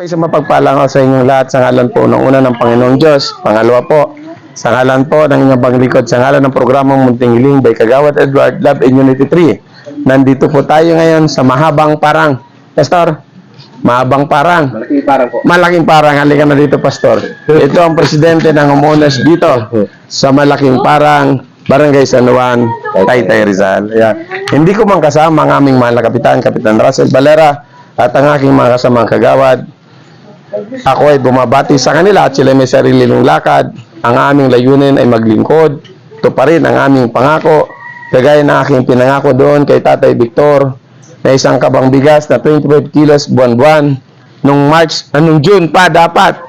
Isang mapagpalang ako sa inyong lahat sa ngalan po ng una ng Panginoong Diyos. Pangalawa po, sa ngalan po ng inyong paglingkod, sa ngalan ng programang Munting Hiling by Kagawad Edward Love and Unity 3. Nandito po tayo ngayon sa Mahabang Parang. Pastor, Mahabang Parang. Malaking parang po. Malaking Parang. Halika na dito, Pastor. Ito ang presidente ng homeowners dito sa Malaking Parang, Barangay San Juan, Taytay Rizal. Ayan. Hindi ko man kasama ang aming mahal na kapitan, Kapitan Russell Valera, at ang aking mga kasamang kagawad. Ako ay bumabati sa kanila at sila may sarili ng lakad. Ang aming layunin ay maglingkod. Ito pa rin ang aming pangako. Kagaya ng aking pinangako doon kay Tatay Victor na isang kabang bigas na 25 kilos buwan-buwan. Nung June pa dapat.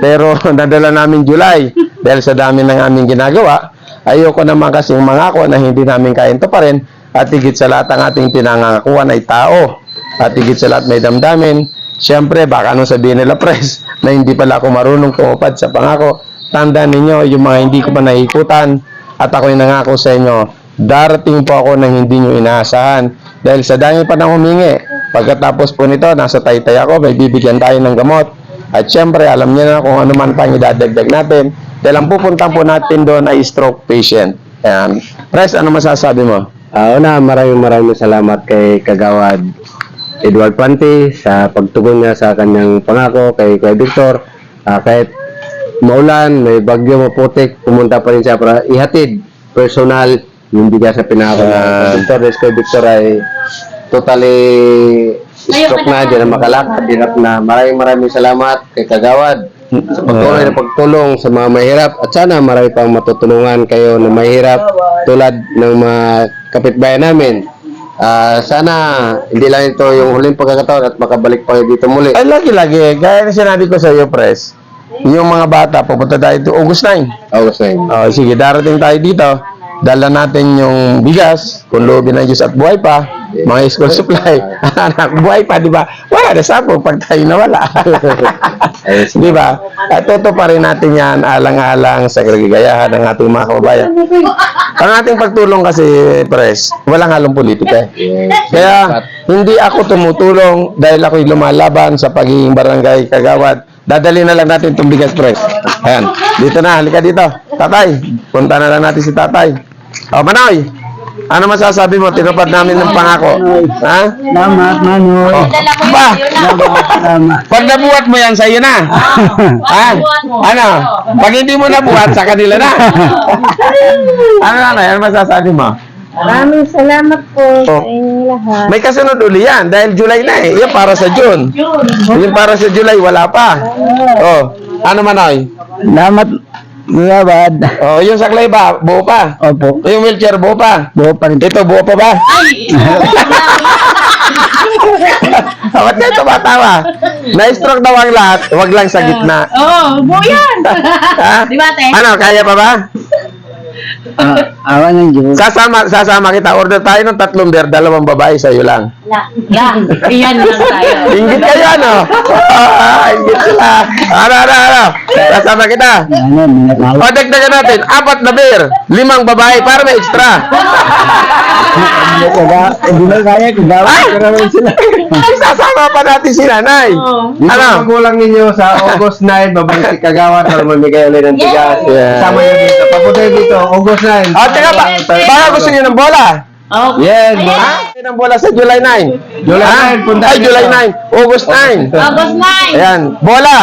Pero nadala namin July. Dahil sa dami ng aming ginagawa, ayoko naman kasing mangako na hindi namin kain to pa rin. At higit sa lahat ang ating pinangakuan ay tao. At higit sa lahat may damdamin. Siyempre, baka anong sabihin nila, Pres, na hindi pala ako marunong tumupad sa pangako. Tandaan ninyo, yung mga hindi ko pa naikutan, at ako'y nangako sa inyo, darating po ako ng hindi nyo inaasahan. Dahil sa dami pa nang humingi, pagkatapos po nito, nasa Taytay ako, may bibigyan tayo ng gamot. At siyempre, alam niyo na kung ano man pang idadagdag natin. Dahil ang pupunta po natin doon ay stroke patient. Ayan. Pres, ano masasabi mo? Una, maraming salamat kay Kagawad Edward Panti sa pagtugon niya sa kanyang pangako kay Victor. Kahit maulan, may bagyo, maputik, pumunta pa rin siya para ihatid personal yung bigas sa pinangako niya. Victor, kay Victor ay totally stroke na, di na makalakad, hirap na. Maraming salamat kay Kagawad sa patuloy na pagtulong sa mga mahirap, at sana marami pang matutulungan kayo na mahirap tulad ng mga kapitbayan namin. Sana hindi lang ito yung huling pagkakataon at makabalik pa dito muli. Ay, lagi-lagi. Gaya na sinabi ko sa iyo, Pres. Yung mga bata, pupunta tayo dito August 9. August 9. Sige, darating tayo dito. Dala natin yung bigas, kung loobin ng Diyos at buhay pa, mga school supply. Anak, buhay pa, di ba? Wala na sabog pag tayo nawala. Di ba? At tutuparin natin yan alang-alang sa kagayahan ng ating mga kababayan. Ang ating pagtulong kasi, Pres, walang halong politika. Kaya, hindi ako tumutulong dahil ako'y lumalaban sa pagiging barangay kagawad. Dadali na lang natin itong bigas, Pres. Ayan, dito na, halika dito. Tatay, punta na lang natin si Tatay. O, Manoy, ano masasabi mo? Tinupad namin ng pangako. Ha? Salamat, Manoy. Ba? Salamat. Pag nabuhat mo yan, sa'yo na. Ha? Ano? Pag hindi mo nabuhat, sa kanila na. Ano masasabi mo? Maraming salamat po sa inyong lahat. May kasunod uli yan, dahil July na eh. Yan para sa June. Yung para sa July, wala pa. Oh, ano Manoy? Salamat, Kagawad. Oh, yung saklay ba? Buo pa? Opo. Yung wheelchair, buo pa? Buo pa rin. Ito, buo pa ba? Ba't kayo tumatawa? Na-stroke daw ang lahat, wag lang sa gitna. Oo, buo yan. Ha? Di ba, te? Ano, kaya pa ba? Awan ng Diyos. Sasama kita. Order tayo ng 3 beer, 2 babae, sa'yo lang. Yan. Iyan lang tayo. Inggit kayo, ano? Inggit sila. Ano? Sasama kita. Ano, minatawa. O, dagdagan natin. 4 na beer, 5 babae, para may extra. Hindi na kaya, Kagawad. Ay! Karaman sila. Sasama pa natin si nanay. Ano? Ano? Magulang ninyo sa August 9, babalik si Kagawad para mamigay ulit ng bigas. Yeah. Kasama nyo dito. Papunta dito, August 9. O, teka ba? Baka gusto niyo ng bola? Okay. Yes, Ha? Ng bola sa July 9. July 9, punta Ay, dito. July 9. August 9. August 9. Ayan, bola.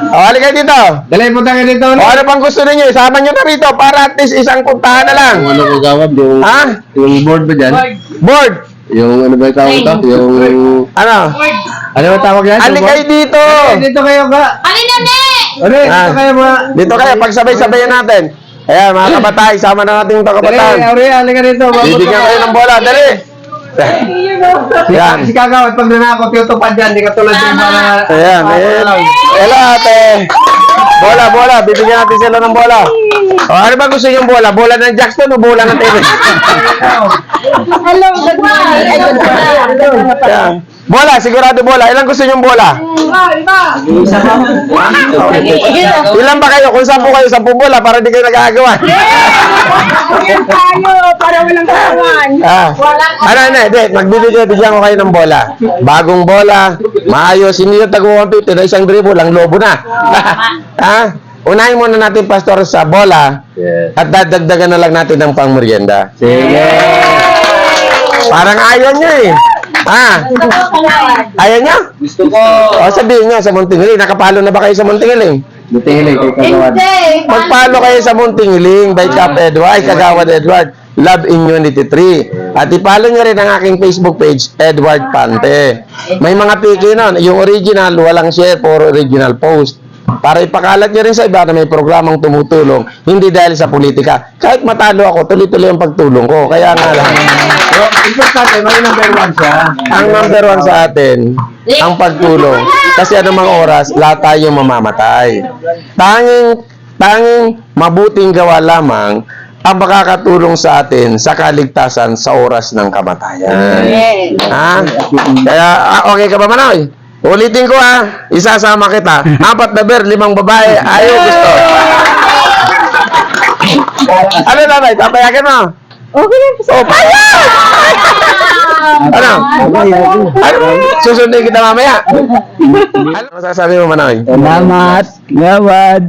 O, halika dito. Dali, punta kayo dito. O, ano pang gusto ninyo? Isama nyo na rito para at least isang puntahan na lang. Ano Kagawad? Ha? Yung board ba dyan? Board. Yung ano ba yung tawag ito? Yung... Ano? Ano ba tawag yan? Ali kayo dito! Dito kayo ba? Alin na, ne? Ore, Ah. dito kayo ba? Dito kayo, pagsabay-sabayan natin. Ayan, mga kabataan, sama na natin itong Dali, kabataan. Ore, halika dito. Bibigyan kayo ng bola, dali! Yan. Si Kagawad, pag nanakot yung tupad yan, di ka tulad yung mga... Ayan, ayan. Hello, ate. Bola, bibigyan natin sila ng bola. O, ano ba gusto yung bola? Bola ng Jackson o bola ng TV? Hello, good morning. Ayan. Bola, sigurado bola. Ilan gusto yung bola? Ilan ba kayo? Kung 10 kayo, 10 bola para di kayo nagagawa. Para walang kawan. Ano, hindi. Magbibigyan ko kayo ng bola. Bagong bola. Maayos. Hindi yung tago-150 na isang dribble. Ang lobo na. Ha? Unahin muna natin, Pastor, sa bola. Yes. At dadagdagan na lang natin ng pang-merienda. Sige. Parang ayaw nyo eh. Ha? Ayaw nyo? Gusto ko. O, sabihin nyo sa Muntingiling. Nakapalo na ba kayo sa Muntingiling? Buti kay Kagawad. Magpalo kayo sa Muntingiling by Cap Edward, Kagawad Edward, Love in Unity 3. At ipalo nyo rin ang aking Facebook page, Edward Pante. May mga piki nun. Yung original, walang share, puro original post. Para ipakalat nyo rin sa iba na may programang tumutulong, hindi dahil sa politika. Kahit matalo ako, tuloy-tuloy ang pagtulong ko. Kaya nga lang. So, importante, may number 1 siya. Ang number 1 sa atin, ang pagtulong. Kasi anumang oras, lahat tayo mamamatay. Tanging mabuting gawa lamang ang makakatulong sa atin sa kaligtasan sa oras ng kamatayan. Ha? Kaya, okay ka ba, Manoy? Ulitin ko ha, isasama kita. 4 na beer, 5 babae. Ayaw gusto. Ano nanay, papayagan mo? Okay na. Oh, payag! Ano? Ano? Susundin kita mamaya. Ano masasabi mo, Manoy? Salamat, Kagawad.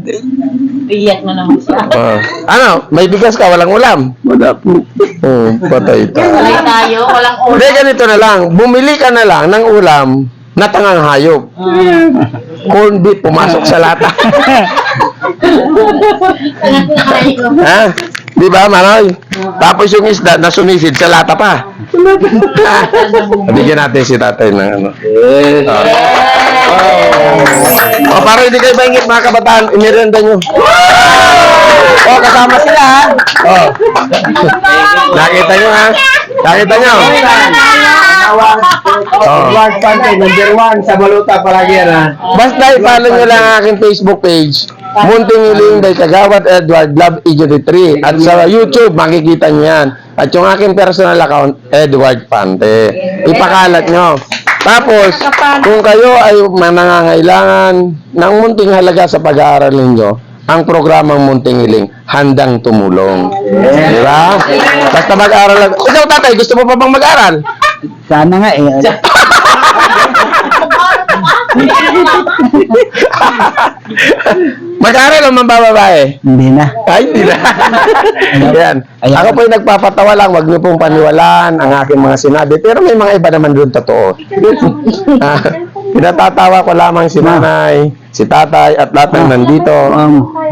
Iyak na naman siya. Ano? May bigas ka, walang ulam? Wala po. Patay tayo. Salay tayo, walang Hindi, ulam. ganito na lang. Bumili ka na lang ng ulam na tangang hayop. Corned beef, pumasok sa lata. Ha? Di ba, Manoy? Tapos yung isda, nasunisid sa lata pa. Bigyan natin si tatay ng ano. Yes. O, para hindi kayo maingit, mga kabataan, imirenda nyo. O, kasama sila, ha? O. Nakita nyo, ha? Nakita nyo? Edward Pante, number 1 sa Baluta, palagi yan ha. Basta i-follow nyo lang ang aking Facebook page, Muntingiling by Kagawad Edward, Love Unity 3. At sa YouTube, makikita nyo yan. At yung aking personal account, Edward Pante. Ipakalat nyo. Tapos, kung kayo ay nangangailangan ng munting halaga sa pag-aaral ninyo, ang programang Muntingiling, handang tumulong. Di ba? Basta mag-aaral lang. Ikaw, tatay, gusto mo pa bang mag-aaral? Sana nga eh. Mag-aaral o mambababae? Hindi na. Ay, hindi na. Yan. Ako po'y nagpapatawa lang, wag niyo pong paniwalaan ang aking mga sinabi. Pero may mga iba naman doon totoo. Pinatatawa ko lamang si nanay, si tatay, at lahat ng nandito.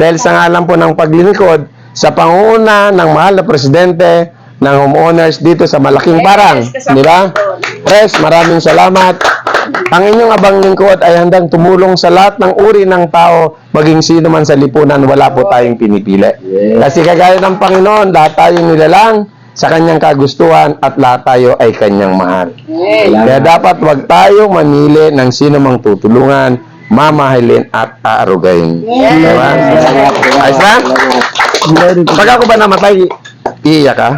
Dahil sa ngalan po ng paglingkod sa pangunguna ng mahal na presidente ng homeowners dito sa Malaking Parang. Di ba? Pres, maraming salamat. Ang inyong abang lingkod ay handang tumulong sa lahat ng uri ng tao, maging sino man sa lipunan, wala po tayong pinipili. Kasi kagaya ng Panginoon, lahat tayo nilalang sa kanyang kagustuhan at lahat tayo ay kanyang mahal. Kaya dapat wag tayong mamili ng sino mang tutulungan, mamahalin at aarugayin. Diba? Ayos na? Pag ako ba namatay, iiyak ka?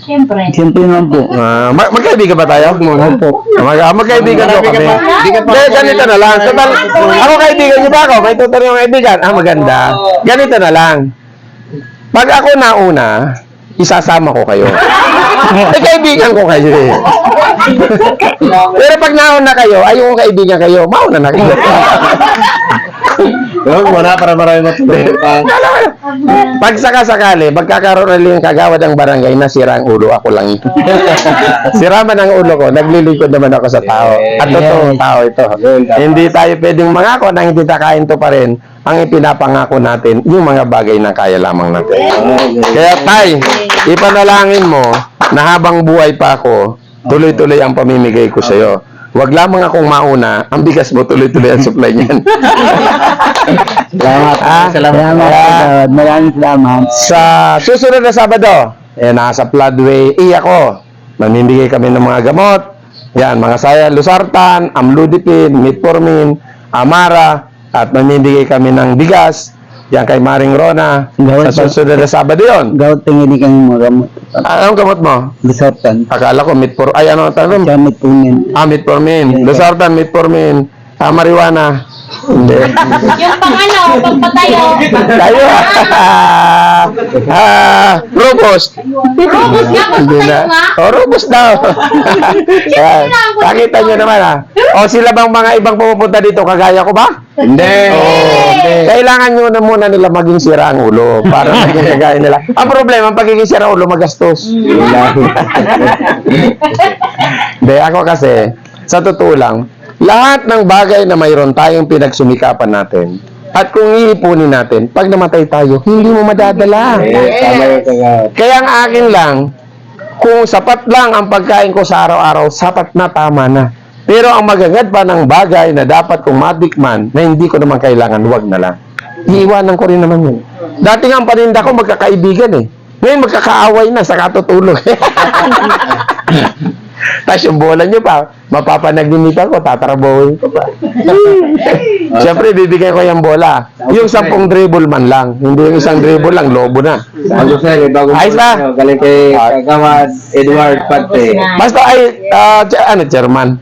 Siyempre. Siyempre naman po. Magkaibigan ba tayo? Opo. Magkaibigan ko kami. Hindi, ganito na lang. Total, ako kaibigan niyo ba ako? May total yung kaibigan. Maganda. Ganito na lang. Pag ako nauna, isasama ko kayo. Kaibigan ko kayo eh. Pero pag nauna kayo, ayaw ko kaibigan kayo, mauna na kayo. Huwag mo na para marami matuloy pa. Pag sakasakali, magkakaroon ulit yung kagawad ng barangay, nasira ang ulo, ako lang ito. Sira man ang ulo ko, naglilingkod naman ako sa tao. At totoong tao ito. Hindi tayo pwedeng mangako na hindi takain to pa rin ang ipinapangako natin, yung mga bagay na kaya lamang natin. Kaya tay, ipanalangin mo na habang buhay pa ako, tuloy-tuloy ang pamimigay ko sa iyo. Huwag lamang akong mauna, ang bigas mo tuloy-tuloy ang supply niyan. Salamat. Salamat, kagawad. Maraming salamat. Sa susunod na Sabado, nasa Floodway, ako. Mamimigay kami ng mga gamot. Yan, mga saya, Losartan, Amlodipine, Metformin, Amara, at mamimigay kami ng bigas. Yan kay Maring Rona. Sa susunod na Sabado yun. Gawad tingin kang mga gamot. Anong gamot mo? Bisartan. Akala ko Metformin. Ay, ano ang tanong? Gamit po niyan. Metformin. Losartan, Metformin. Marijuana. Hindi. Yung pagpatayo. Tayo. Robust. Robust nga, Hindi pagpatayo na. nga. Robust daw. Yan. Nakita nyo naman O sila bang mga ibang pumupunta dito, kagaya ko ba? Hindi. Kailangan nyo na muna nila maging sira ang ulo para maging kagaya nila. Ang problema, ang pagiging sira ang ulo, magastos. Hindi, ako kasi, sa totoo lang, lahat ng bagay na mayroon tayong pinagsumikapan natin, at kung iipunin natin, pag namatay tayo, hindi mo madadala. Tama yung kagawad. Kaya ang akin lang, kung sapat lang ang pagkain ko sa araw-araw, sapat na, tama na. Pero ang magagad pa ng bagay na dapat kong matikman, na hindi ko naman kailangan, wag na lang. Iiwanan ko rin naman yun. Dati nga ang paninda ko, magkakaibigan eh. Ngayon, magkakaaway na sa katutulog. Tapos yung bola nyo pa, mapapanagdimitan ko, tatarabuhin ko pa. Siyempre, bibigyan ko yung bola. Yung 10 dribble man lang. Hindi yung isang dribble lang, lobo na. Bago sir, bagong Ayos na. galing kay kagawad Edward Pante. Basta ay, chairman.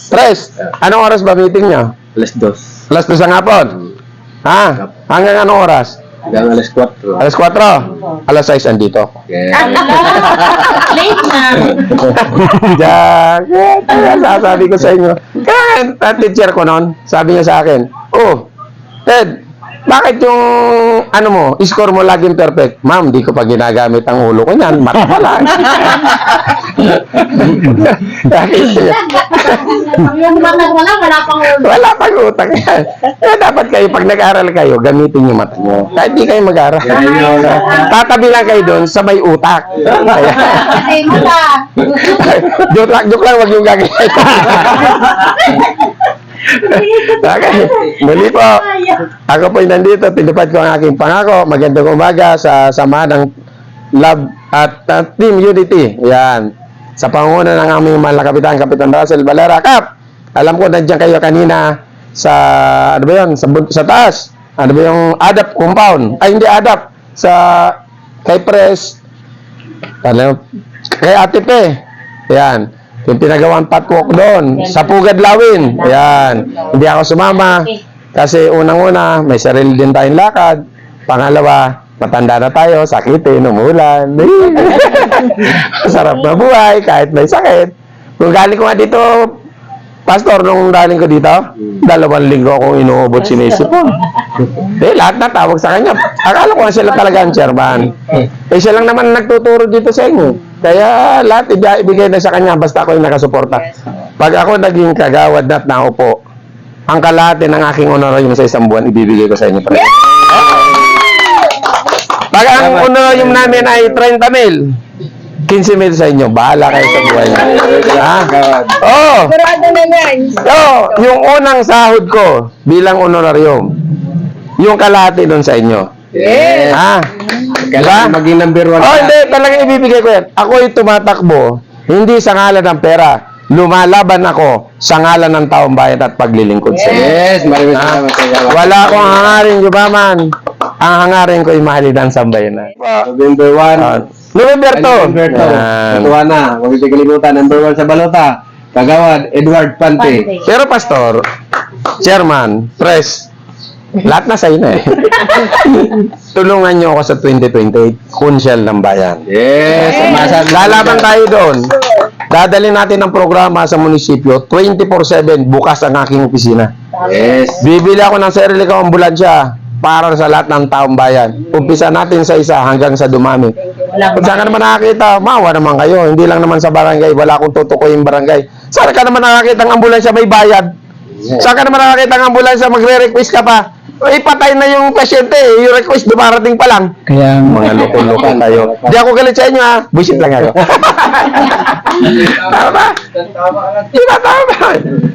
Tres, anong oras ba meeting nyo? Alas 2. Alas 2 ng hapon. Ha? Hanggang anong oras? Hanggang alas 4. Alas 4? Alas 6 andito ako. Late na. Diyan. Kaya sasabi ko sa inyo. Kaya teacher ko noon, sabi niya sa akin, oh, Ted, bakit yung ano mo, score mo laging perfect? Ma'am, di ko pa ginagamit ang ulo ko niyan. Mata pala. Yung matag mo lang, wala pang ulo. Wala pang utang yan. Kaya dapat kayo, pag nag-aral kayo, gamitin yung mata nyo. Kahit di kayo mag-aral. Tatabi lang kayo doon sa may utak. Kaya, Kasi mata. joke lang, wag yung gagawin. Okay. Muli po. Ako po nandito, tinupad ko ang aking pangako. Magandang umaga sa samahan ng Love at Team Unity. Yan. Sa pangunguna ng aming mahal na kapitan, Kapitan Russell Valera. Kap, alam ko nandiyan kayo kanina sa, ano ba yun, sa taas. Ano ba yung ADAP compound? Ay, hindi ADAP. Sa, kay Pres, ano, kay Ate Pe. Yan. Yung pinagawang patwalk doon, sa Pugad Lawin. Ayan. Hindi ako sumama. Kasi unang-una, may sarili din tayong lakad. Pangalawa, matanda na tayo, sakitin, umulan. Sarap na buhay, kahit may sakit. Kung galing ko nga dito, Pastor, nung galing ko dito, 2 linggo akong inuubot sinisip ko. Lahat na tawag sa kanya. Akala ko sila talaga ang chairman. Siya lang naman nagtuturo dito sa inyo. Kaya lahat ibigay na sa kanya basta ako yung nakasuporta. Pag ako naging kagawad na at naupo, ang kalahati ng aking honorarium sa isang buwan, ibibigay ko sa inyo. Pag ang honorarium namin ay 30 mil, 15 mil sa inyo, bahala kayo sa buhay niyo. Ha? Oo. Yung unang sahod ko bilang honorarium, yung kalahati doon sa inyo. Yes. Ha? Kailangan maging number 1. Oh, hindi. Talagang ibibigay ko yan. Ako'y tumatakbo, hindi sa ngalan ng pera. Lumalaban ako sa ngalan ng taong bayan at paglilingkod sa inyo. Yes, maraming Ha? salamat kagawad. Wala akong hangarin, Yubaman. Ang hangarin ko ay mahalidan sa bayan. November 1. November 2. November 2. Natuwa na. Huwag hindi kalimutan. Number 1 sa balota. Kagawad Edward Pante. Pero Pastor, Chairman, Pres, lahat na sa'yo na eh. Tulungan niyo ako sa 2028, Kunsyal ng Bayan. Yes. Lalaban tayo doon. Dadalhin natin ang programa sa munisipyo, 24/7, bukas ang aking opisina. Yes. Bibili ako ng sarili kong ambulansya para sa lahat ng taong bayan. Umpisa natin sa isa hanggang sa dumami. Kung saan ka naman nakakita, maawa naman kayo. Hindi lang naman sa barangay, wala akong tutukoy yung barangay. Saan ka naman nakakita ng ambulansya may bayad? Saan ka naman nakakita ng ambulansya magre-request ka pa? Ipatay na yung pasyente, yung request dumarating pa lang. Kaya Mga loko-loko tayo. Di ako galit sa inyo ha, bullshit lang ako. Tama? Di ba tama?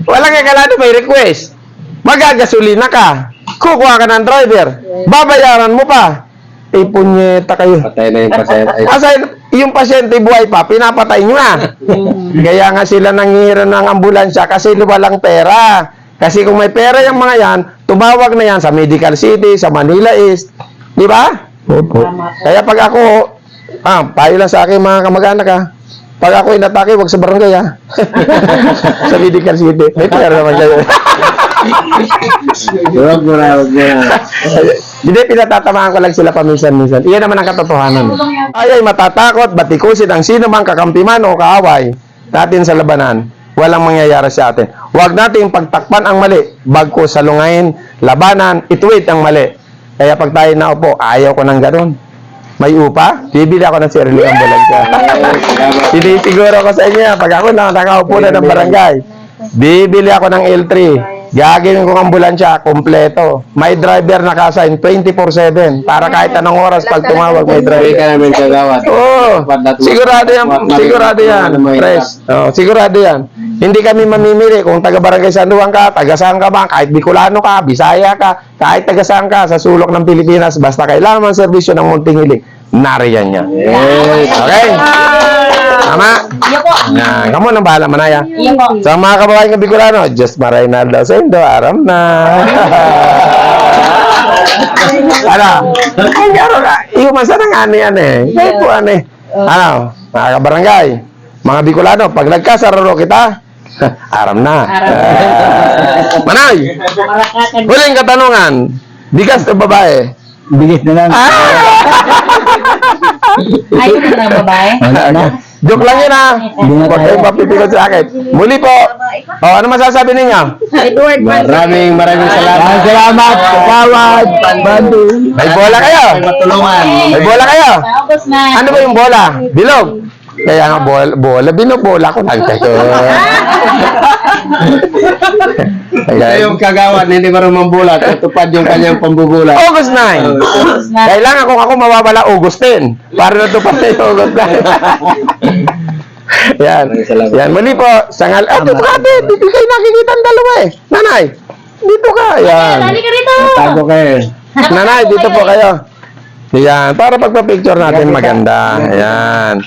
Walang kakalado may request. Magagasolina ka. Kukuha ka ng driver. Babayaran mo pa. Eh, punyeta kayo. Patay na yung pasyente. Kasi yung pasyente buhay pa, pinapatay nyo na. Kaya nga sila nanghihiro ng ambulansya kasi walang pera. Kasi kung may pera yung mga yan, tumawag na yan sa Medical City, sa Manila East. Di ba? Opo. Kaya pag ako, payo lang sa akin mga kamag-anak pag ako inatake, wag sa barangay sa Medical City. May pera naman kayo. Huwag mo na. Hindi, pinatatamaan ko lang sila paminsan-minsan. Iyan naman ang katotohanan. Ay, matatakot, batikusin ang sino mang kakampi man o kaaway natin sa labanan. Walang mangyayari sa atin. Huwag nating pagtakpan ang mali. Bagko salungain, labanan, ituwid ang mali. Kaya pag tayo naupo, ayaw ko ng ganun. May upa, bibili ako ng sariling ambulansya. Sinisiguro ko sa inyo, pag ako nakaupo na ng barangay, bibili ako ng L3. Gagawin ko ng ambulansya, kompleto. May driver na ka-assign 24/7 para kahit anong oras pag tumawag may Hindi driver. ka namin kagawad. Oo, sigurado yan, sigurado yan, Pres. Oh, sigurado yan. Hindi kami mamimili kung taga Barangay San Juan ka, taga saan ka ba, kahit Bicolano ka, Bisaya ka, kahit taga saan ka, sa sulok ng Pilipinas, basta kailangan ng serbisyo ng Munting Hiling, nariyan yan. Yes. Okay? Tama? Iya po. Yan, kamu nang bahala manaya. Iya po. Sa mga kababayan ng Bicolano, Diyos maray na daw sa Indo, aram na. Ano? Ang garo ka. Iumasan ng ano yan Kaya po ano Ano? Mga kabarangay, mga Bicolano, pag nagkasararo kita, aram na. Manay! Huling katanungan, bigas na babae. Bigis na lang. Ayaw na ng babae. Wala na. Joke lang yun Huwag kayong mapipikot sa akin. Muli po. Ano masasabi ninyo? Edward Maraming salamat. Maraming salamat. Kagawad. Bandu. May bola kayo. Matulungan. May bola kayo. Tapos na. Ano ba yung bola? Bilog. Kaya nga bola. Binobola ko lang kayo. Kaya yung kagawad, hindi marunong bulat. Tutupad yung kanyang pambubulat. August 9. Kailangan kung ako mawawala August 10. Para natupad na yung August 9. Yan. Yan. Muli po. Sangal. Dito ka ate. Dito kayo nakikita ang dalawa Nanay. Dito ka. Yan. Dali ka rito. Tago kayo. Nanay, dito po kayo. Yan. Para pagpa-picture natin maganda. Yan.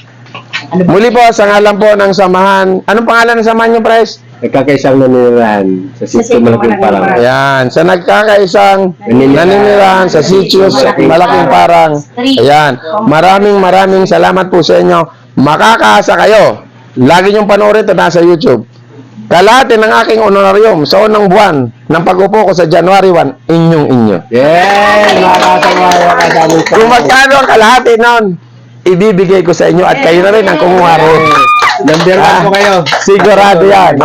Muli po, sa ngalan po ng samahan. Anong pangalan ng samahan niyo, Pres? Nagkakaisang naninirahan sa sitio Malaking Parang. Ayan, sa nagkakaisang naninirahan sa sitio Malaking Parang. Ayan, maraming salamat po sa inyo. Makakaasa kayo. Lagi niyong panoorin ito nasa YouTube. Kalahati ng aking honorarium sa unang buwan ng pag-upo ko sa January 1, inyo. Yes! Makakasama ka sa amin. Kung magkano ang kalahati noon, ibibigay ko sa inyo at kayo na rin ang kumuha rin. Number 1 po kayo. Sigurado yan,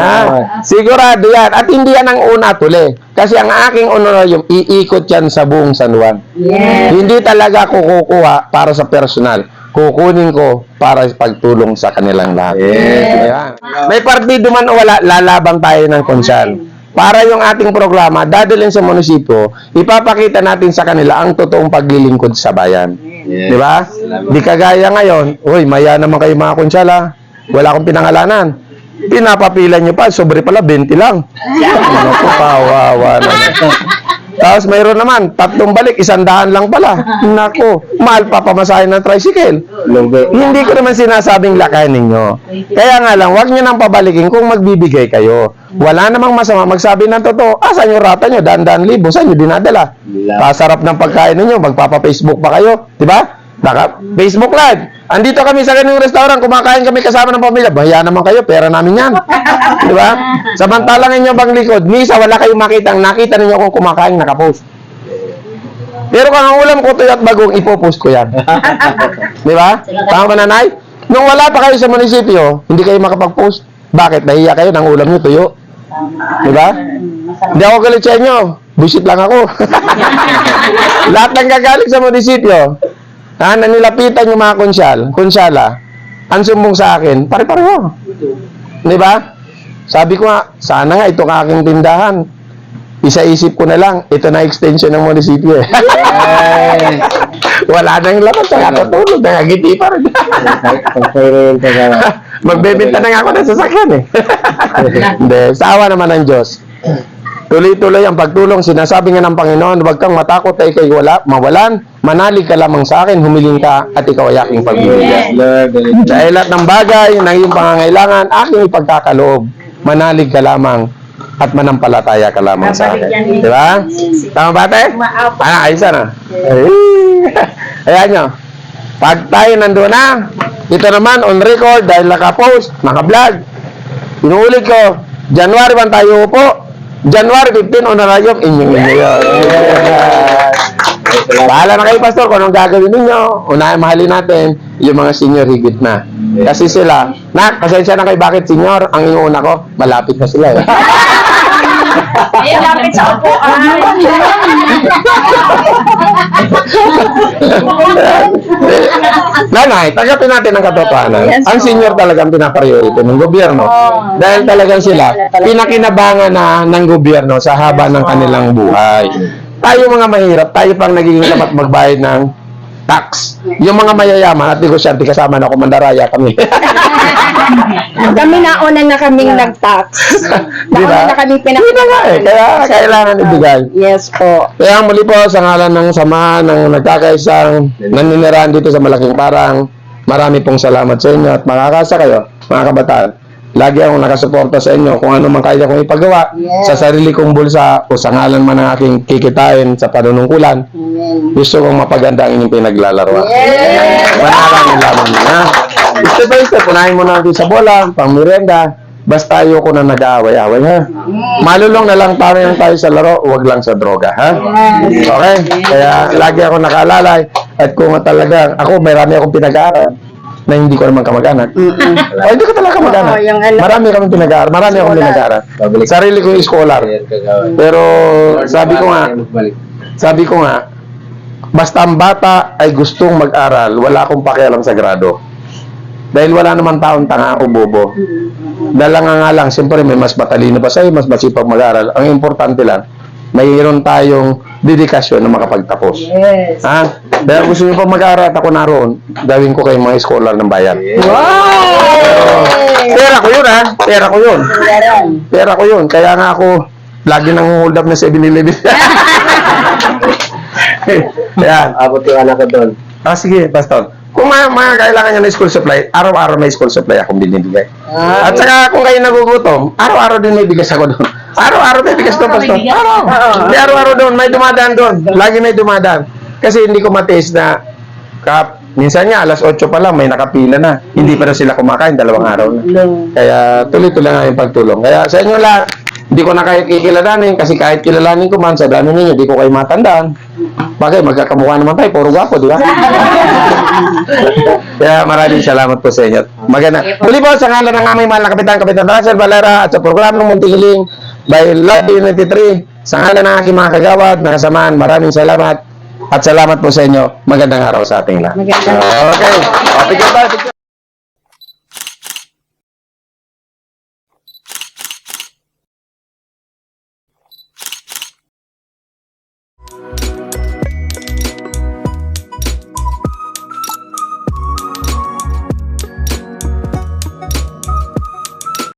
Sigurado yan. At hindi yan ang una tuli. Kasi ang aking honorarium, iikot yan sa buong San Juan. Yes. Hindi talaga ko kukuha para sa personal. Kukunin ko para sa pagtulong sa kanilang lahat. Ayan. May partido man o wala, lalabang tayo ng konsyal. Para yung ating programa, dadalhin sa munisipyo, ipapakita natin sa kanila ang totoong paglilingkod sa bayan. Yes. Di ba? Di kagaya ngayon, uy, maya naman kayo mga konsyala. Wala akong pinangalanan. Pinapapilan nyo pa, sobre pala, 20 lang. Ano po, kawawa naman. Tapos mayroon naman, 3 balik, 100 lang pala. Nako, mahal pa pamasahin ng tricycle. Hindi ko naman sinasabing lakayin ninyo. Kaya nga lang, huwag nyo nang pabalikin kung magbibigay kayo. Wala namang masama magsabi ng totoo. Saan yung rata nyo? Daan-daan libo. Saan nyo dinadala? Pasarap ng pagkain ninyo. Magpapa-Facebook pa kayo. Diba? Facebook Live. Andito kami sa ganung restaurant. Kumakain kami kasama ng pamilya. Bahiya naman kayo. Pera namin yan. Diba? Samantalang inyo bang likod, misa wala kayong makita. Nakita ninyo kung kumakain nakapost. Pero kung ang ulam ko tuyo at bagong, ipopost ko yan. Diba? Tama ba, nanay? Nung wala pa kayo sa munisipyo, hindi kayo makapag-post. Bakit? Nahiya kayo ng ulam nyo tuyo. Diba? Hindi ako galit sa inyo. Bullshit lang ako. Lahat ng gagaling sa munisipyo, nanilapitan yung mga konsyala, ang sumbong sa akin, pare-pareho. Diba? Sabi ko nga, sana nga itong aking tindahan. Isa-isip ko na lang, ito na extension ng munisipyo Wala nang laman, saka tutulog, nangagiti pa rin. Pagpayro yung kagawad. Magbebenta na nga ako ng sasakyan eh. Hindi, sa awa naman ng Diyos. Tuloy-tuloy ang pagtulong. Sinasabi nga ng Panginoon, huwag kang matakot ay ikay mawalan. Manalig ka lamang sa akin, humiling ka at ikaw ay aking pagbibigyan. Lord, Dahil lahat ng bagay ng iyong pangangailangan, aking ipagkakaloob. Manalig ka lamang at manampalataya ka lamang sa akin. Di ba? Tama ba, te? Ayos na. Ayan nyo. Pag tayo nandun na, ito naman on record dahil naka-post, naka-vlog. Inuulit ko, January 1 tayo upo. January 15 onarayok, inyong-inyo yun. Bahala na kayo, Pastor, kung anong gagawin ninyo. Unahin, mahalin natin yung mga senior higit na. Kasi sila, pasensya na kayo, bakit senior? Ang inuuna ko, malapit na sila eh. Ayun, lapit sa upuan. Nanay, tagapin natin ang katotohanan. Yes, Ang senior talaga ang pinapriority ng gobyerno. Dahil talagang sila, pinakinabangan na ng gobyerno sa haba ng kanilang buhay. Tayo mga mahirap, tayo pang nagiging dapat magbayad ng tax. Yung mga mayayaman at negosyante kasama na kumandaraya kami. Kami nauna na kaming nag-tax. Di ba? Nauna na kami Hindi na nga eh. Kaya kailangan ibigay. Yes po. Kaya muli po sa ngalan ng sama ng nagkakaisang naninirahan dito sa Malaking Parang, marami pong salamat sa inyo at makakasa kayo, mga kabataan. Lagi akong nakasuporta sa inyo kung ano man kaya kong ipagawa sa sarili kong bulsa o sa ngalan man ng aking kikitain sa panunungkulan. Gusto kong mapaganda ang inyong pinaglalaroan. Maraming lamang na. Step by step, unahin mo natin sa bola, pang merienda. Basta ayoko na nag-aaway-aaway, ha? Malulong na lang tayo sa laro, huwag lang sa droga, ha? Okay? Kaya lagi ako nakaalalay at kung talaga, ako marami akong pinag-aaral na hindi ko naman kamag-anak. O, hindi ko talaga kamag-anak. Oo, yung ano. Marami akong pinag-aaral. Marami akong pinag-aaral. Sarili ko yung scholar. Pero sabi ko nga, basta ang bata ay gustong mag-aral, wala akong pakialam sa grado. Dahil wala naman taong tanga o bobo. Dalanga nga lang, siyempre may mas matalino pa sa'yo, mas masipag mag-aral. Ang importante lang, mayroon tayong dedikasyon na makapagtapos. Yes. Ha? Dahil gusto nyo pa mag-aral at ako naroon, gawin ko kayong mga scholar ng bayan. Pera ko yun, ha? Pera ko yun. Pera ko yun. Kaya nga ako, lagi nang hold up na 7-Eleven. Yan. abot yung anak ko doon. Sige, Pastor. Kung mga kailangan nyo ng school supply, araw-araw may school supply akong binibigay. At saka kung kayo nagugutom, araw-araw din may bigas ako doon. Araw-araw may bigas doon, Pastor. Hindi araw-araw doon, may dumadaan doon. Lagi may dumadaan. Kasi hindi ko matiis na minsan nga, alas 8 pa lang, may nakapila na. Hindi pa na sila kumakain, 2 araw na. Kaya tuloy-tuloy nga yung pagtulong. Kaya sa inyo lahat, hindi ko na kayo kikilalanin kasi kahit kilalanin ko man sa dami ninyo, hindi ko kayo matandaan. Bagay, magkakamukha naman tayo, puro gwapo, di ba? Kaya maraming salamat po sa inyo. Maganda. Muli po, sa ngalan ng aming mahal na Kapitan Russell Valera at sa programang Muntihiling by Love 93, sa ngalan ng aking mga kagawad, nakasamaan, maraming salamat at salamat po sa inyo. Magandang araw sa ating lahat. Okay. Picture tayo, picture.